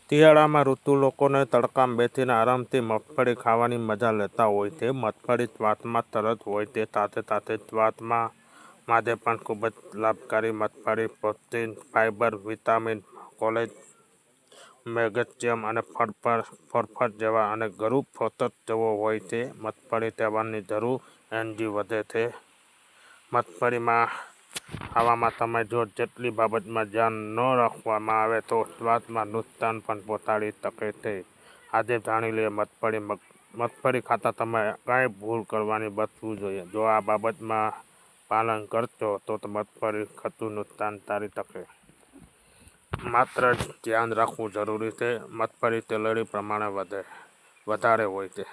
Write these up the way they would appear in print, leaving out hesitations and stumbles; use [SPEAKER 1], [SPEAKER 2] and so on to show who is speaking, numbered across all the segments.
[SPEAKER 1] શિયાળામાં ઋતુ લોકોને તડકામાં બેસીને આરામથી મગફળી ખાવાની મજા લેતા હોય છે. મગફળી શ્વાસમાં તરત હોય તે સાથે સાથે શ્વાસમાં માટે પણ ખૂબ જ લાભકારી. મગફળી protein, fibre, vitamin, college, magnesium અને ફોસ્ફરસ જેવા અને ગરુ પોષક તત્વો હોય છે. મગફળી તળવાની જરૂર એનર્જી વધે છે. મગફળીમાં ખાવામાં તમે જો જેટલી બાબતમાં ધ્યાન ન રાખવામાં આવે તો સ્વાસ્થ્યમાં નુકસાન પણ પહોંચાડી શકે છે. આજે જાણી લઈએ મગફળી ખાતા તમે કઈ ભૂલ કરવાની બચવું જોઈએ. જો આ બાબતમાં પાલન કરશો તો મગફળી ખાતું નુકસાન ટાળી શકે. માત્ર ધ્યાન રાખવું જરૂરી છે. મગફળી કેલરી પ્રમાણે વધારે હોય છે.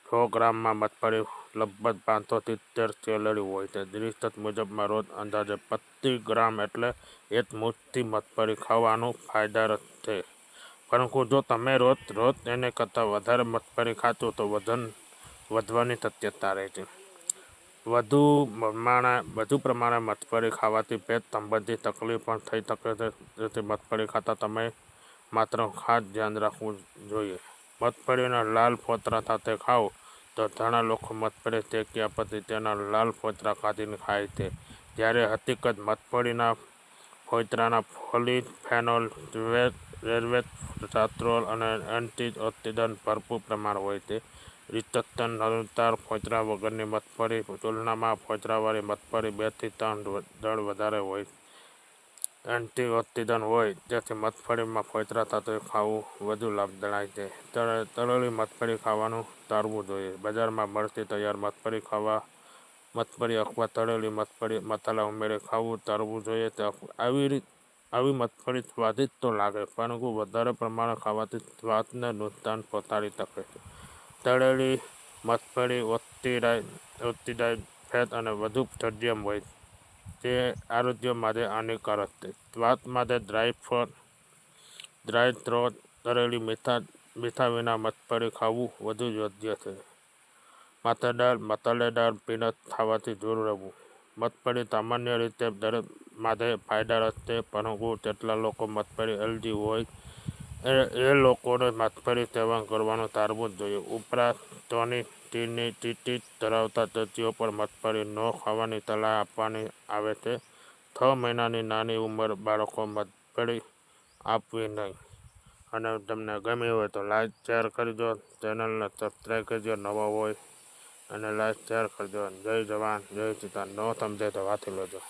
[SPEAKER 1] 100 ગ્રામમાં મગફળી લગભગ 500 થી 13 કેલરી હોય છે. રિસર્ચ મુજબ રોજ અંદાજે 25 ગ્રામ એટલે એક મુઠ્ઠી મગફળી ખાવાનું ફાયદાકારક છે. પરંતુ જો તમે રોજ એને કરતાં વધારે મગફળી ખાશો તો વજન વધવાની શક્યતા રહે છે. વધુ પ્રમાણે મગફળી ખાવાથી પેટ સંબંધિત તકલીફ પણ થઈ શકે છે. તેથી મગફળી ખાતા તમે માત્ર ખાસ ધ્યાન રાખવું જોઈએ. મગફળીના લાલ ફોતરા સાથે ખાઓ તો ઘણા લોકો મગફળી શેક્યા પછી તેના લાલ ફોતરા કાઢીને ખાય છે. જ્યારે હકીકત મગફળીના ફોતરામાં પોલિફેનોલ, રેસ્વેરાટ્રોલ અને એન્ટીઓક્સિડન્ટ ભરપૂર પ્રમાણ હોય છે. રિસર્ચ અનુસાર ફોતરા વગરની મગફળીની તુલનામાં ફોતરાવાળી મગફળી 2 થી 3 ગણા વધારે એન્ટીઓક્સિડન્ટ હોય છે. તેથી મગફળીમાં ફોતરા સાથે ખાવું વધુ લાભદાયક છે. તળેલી મગફળી ખાવાનું ટાળવું જોઈએ. બજારમાં મળતી તૈયાર મગફળી અથવા તળેલી મગફળીમાં મસાલા ઉમેરીને ખાવાનું ટાળવું જોઈએ. આવી મગફળી સ્વાદિષ્ટ તો લાગે પરંતુ વધારે પ્રમાણમાં ખાવાથી સ્વાસ્થ્યને નુકસાન પહોંચાડી શકે છે. તળેલી મગફળી ઓક્સિડાઇઝ્ડ ફેટ અને વધુ સોડિયમ હોય છે. તે આરોગ્ય માટે હાનિકારક છે. સ્વાસ્થ્ય માટે ડ્રાય થ્રોટ તળેલી મીઠા વિના મગફળી ખાવું વધુ યોગ્ય છે. મસાલેદાર પીનટ ખાવાથી દૂર રહેવું. મગફળી સામાન્ય રીતે દરેક માટે ફાયદાકારક છે. પરંતુ કેટલાક લોકો મગફળી એલર્જી હોય એ લોકોએ મગફળીનું સેવન કરવાનું ટાળવું જોઈએ. ઉપરાંત ટેનિટીસ ધરાવતા દર્દીઓ પર મગફળી ન ખાવાની સલાહ આપવામાં આવે છે. 6 મહિનાની નાની ઉંમરના બાળકોને મગફળી આપવી નહીં. અને તમને ગમ્યું હોય તો લાઈક શેર કરજો. ચેનલને સબસ્ક્રાઈબ કરજો નવા હોય અને લાઈક શેર કરજો. જય જવાન જય કિસાન. ન સમજે તો વાંચી લેજો.